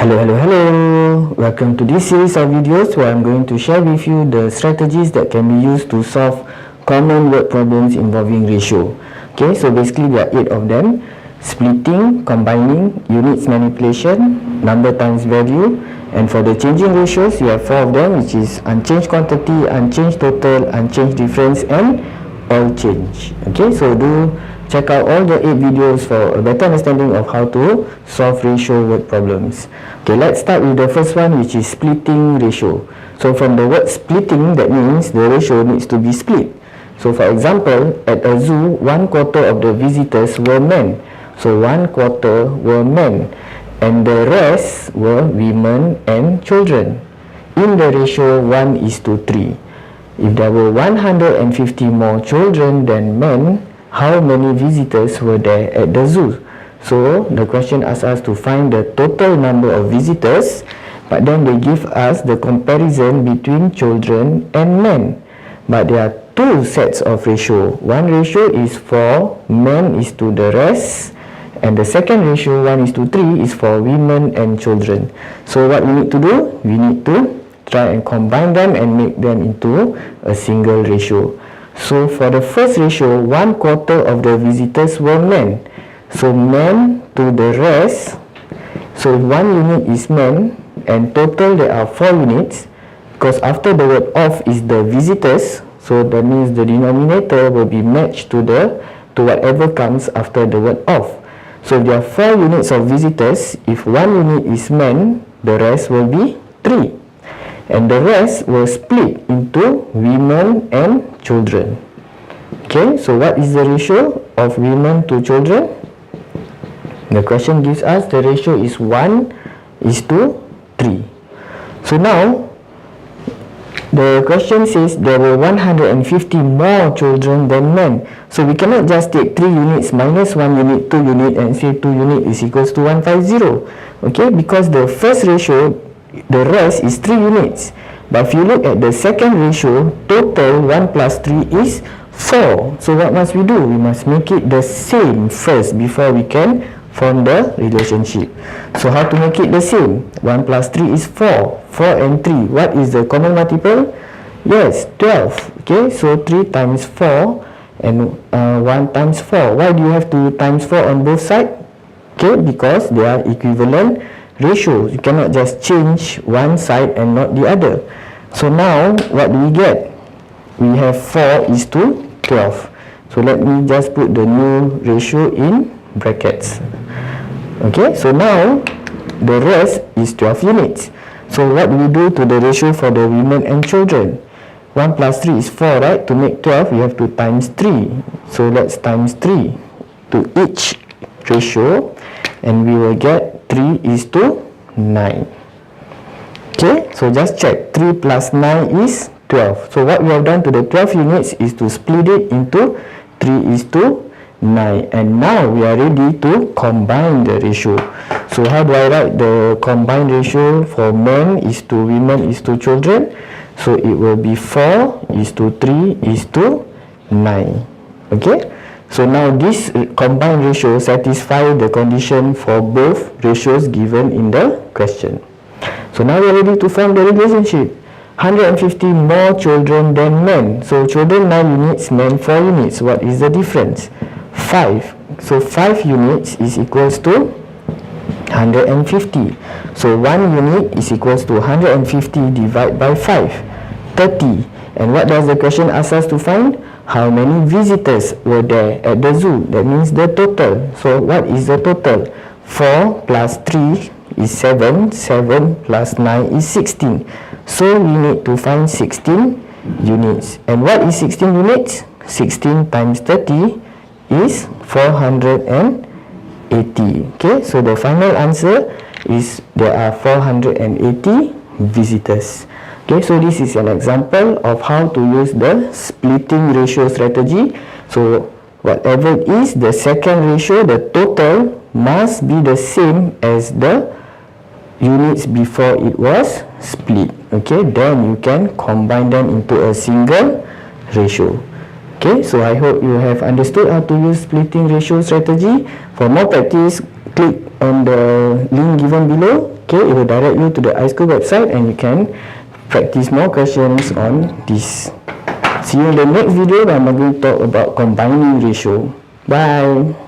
Hello. Welcome to this series of videos where I'm going to share with you the strategies that can be used to solve common word problems involving ratio. Okay, so basically there are 8 of them: splitting, combining, units manipulation, number times value, and for the changing ratios you have 4 of them, which is unchanged quantity, unchanged total, unchanged difference, and all change. Okay, so do check out all the 8 videos for a better understanding of how to solve ratio word problems. Okay, let's start with the first one, which is splitting ratio. So from the word splitting, that means the ratio needs to be split. So for example, at a zoo, 1/4 of the visitors were men. So 1/4 were men, and the rest were women and children. In the ratio 1:3. If there were 150 more children than men, how many visitors were there at the zoo? So the question asks us to find the total number of visitors, but then they give us the comparison between children and men. But there are 2 sets of ratio. One ratio is for men is to the rest, and the second ratio, 1:3, is for women and children. So what we need to do? We need to try and combine them and make them into a single ratio. So for the first ratio, 1/4 of the visitors were men. So men to the rest. So 1 unit is men, and total there are 4 units, because after the word of is the visitors, so that means the denominator will be matched to whatever comes after the word of. So if there are 4 units of visitors, if 1 unit is men, the rest will be 3. And the rest will split into women and children. Okay, so what is the ratio of women to children? The question gives us the ratio is 1:3. So now the question says there were 150 more children than men. So we cannot just take 3 units minus 1 unit, 2 unit, and say 2 unit is equals to 150. Okay, because the first ratio, the rest is 3 units. But if you look at the second ratio, total 1 plus 3 is 4. So what must we do? We must make it the same first before we can form the relationship. So how to make it the same? 1 plus 3 is 4. 4 and 3. What is the common multiple? Yes, 12. Okay, so 3 times 4 and 1 times 4. Why do you have to times 4 on both sides? Okay, because they are equivalent ratios. You cannot just change one side and not the other. So now what do we get? We have 4:12. So let me just put the new ratio in brackets. Okay, so now the rest is 12 units. So what do we do to the ratio for the women and children? 1 plus 3 is 4, right? To make 12, we have to times 3. So let's times 3 to each ratio, and we will get 3:9. Okay, so just check. 3 plus 9 is 12. So what we have done to the 12 units is to split it into 3:9. And now we are ready to combine the ratio. So how do I write the combined ratio for men is to women is to children? So it will be 4:3:9. Okay, so now this combined ratio satisfies the condition for both ratios given in the question. So now we are ready to form the relationship. 150 more children than men. So children 9 units, men 4 units. What is the difference? 5. So 5 units is equals to 150. So 1 unit is equals to 150 divided by 5. 30. And what does the question ask us to find? How many visitors were there at the zoo? That means the total. So what is the total? 4 plus 3 is 7. 7 plus 9 is 16. So we need to find 16 units. And what is 16 units? 16 times 30 is 480. Okay, so the final answer is there are 480 visitors. Okay, so this is an example of how to use the splitting ratio strategy. So whatever it is, the second ratio, the total must be the same as the units before it was split. Okay, then you can combine them into a single ratio. Okay, so I hope you have understood how to use splitting ratio strategy. For more practice, click on the link given below. Okay, it will direct you to the iSchool website and you can practice more questions on this. See you in the next video where I'm going to talk about combining ratio. Bye.